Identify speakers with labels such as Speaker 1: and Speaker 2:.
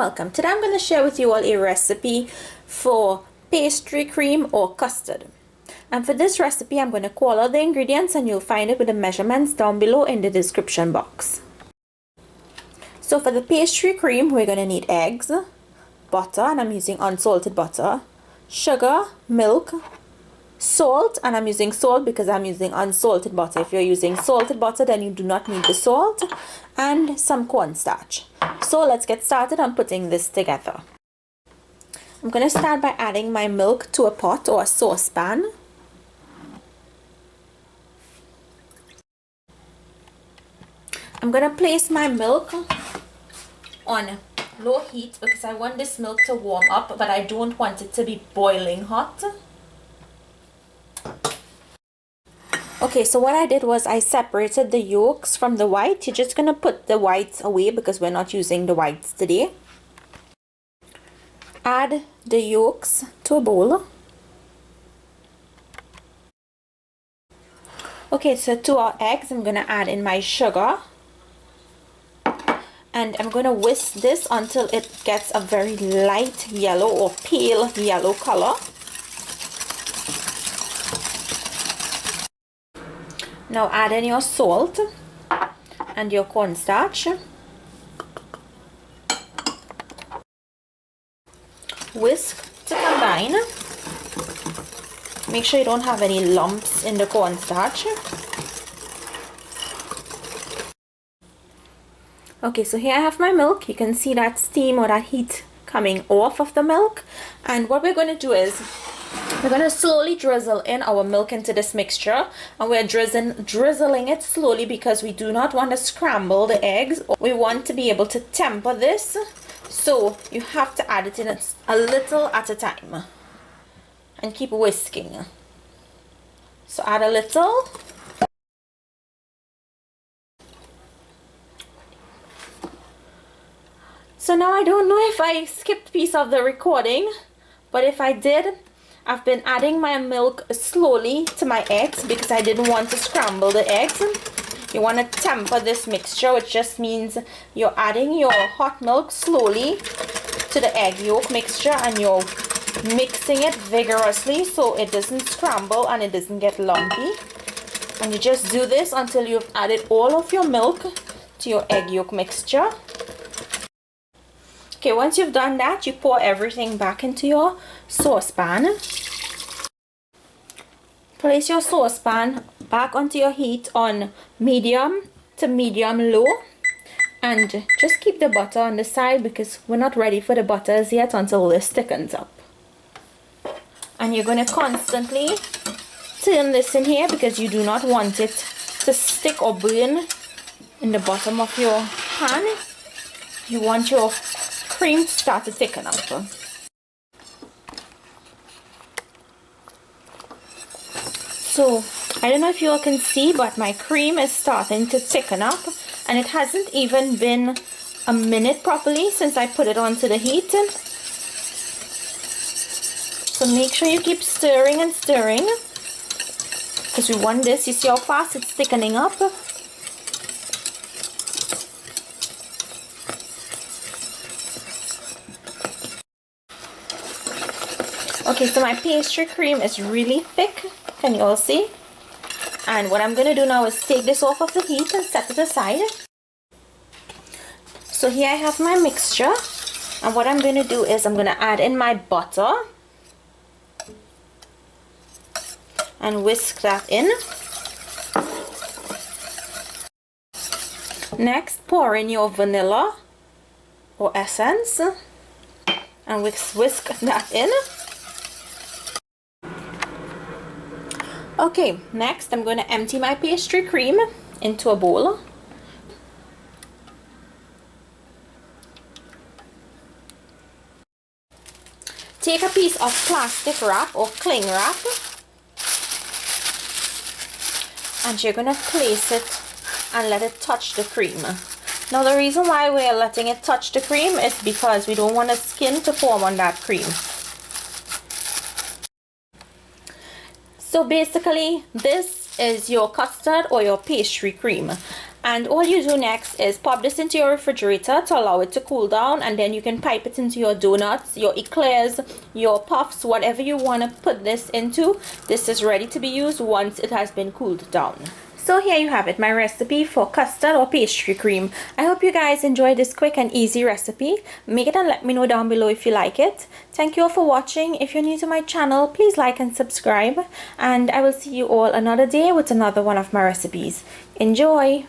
Speaker 1: welcome. Today I'm going to share with you all a recipe for pastry cream or custard. And for this recipe I'm going to call out the ingredients and you'll find it with the measurements down below in the description box. So for the pastry cream we're going to need eggs, butter, and I'm using unsalted butter, sugar, milk, salt, and I'm using salt because I'm using unsalted butter. If you're using salted butter then you do not need the salt, and some cornstarch. So let's get started on putting this together. I'm going to start by adding my milk to a pot or a saucepan. I'm going to place my milk on low heat because I want this milk to warm up, but I don't want it to be boiling hot. Okay, so what I did was I separated the yolks from the white. You're just going to put the whites away because we're not using the whites today. Add the yolks to a bowl. Okay, so to our eggs, I'm going to add in my sugar. And I'm going to whisk this until it gets a very light yellow or pale yellow color. Now add in your salt and your cornstarch. Whisk to combine. Make sure you don't have any lumps in the cornstarch. Okay, so here I have my milk. You can see that steam or that heat coming off of the milk. And what we're going to do is we're going to slowly drizzle in our milk into this mixture, and we're drizzling it slowly because we do not want to scramble the eggs. We want to be able to temper this, so you have to add it in a little at a time and keep whisking. So add a little. So now I don't know if I skipped a piece of the recording, but if I did, I've been adding my milk slowly to my eggs because I didn't want to scramble the eggs. You want to temper this mixture, which just means you're adding your hot milk slowly to the egg yolk mixture and you're mixing it vigorously so it doesn't scramble and it doesn't get lumpy. And you just do this until you've added all of your milk to your egg yolk mixture. Okay, once you've done that, you pour everything back into your saucepan. Place your saucepan back onto your heat on medium to medium low, and just keep the butter on the side because we're not ready for the butters yet until this thickens up. And you're going to constantly turn this in here because you do not want it to stick or burn in the bottom of your pan. You want your cream to start to thicken up. So I don't know if you all can see, but my cream is starting to thicken up, and it hasn't even been a minute properly since I put it onto the heat. So make sure you keep stirring and stirring because we want this. You see how fast it's thickening up? Okay, so my pastry cream is really thick, can you all see? And what I'm going to do now is take this off of the heat and set it aside. So here I have my mixture, and what I'm going to do is I'm going to add in my butter and whisk that in. Next, pour in your vanilla or essence and whisk that in. Okay, next I'm going to empty my pastry cream into a bowl. Take a piece of plastic wrap or cling wrap and you're going to place it and let it touch the cream. Now the reason why we're letting it touch the cream is because we don't want the skin to form on that cream. So basically this is your custard or your pastry cream. And all you do next is pop this into your refrigerator to allow it to cool down, and then you can pipe it into your donuts, your eclairs, your puffs, whatever you want to put this into. This is ready to be used once it has been cooled down. So here you have it, my recipe for custard or pastry cream. I hope you guys enjoyed this quick and easy recipe. Make it and let me know down below if you like it. Thank you all for watching. If you're new to my channel, please like and subscribe. And I will see you all another day with another one of my recipes. Enjoy!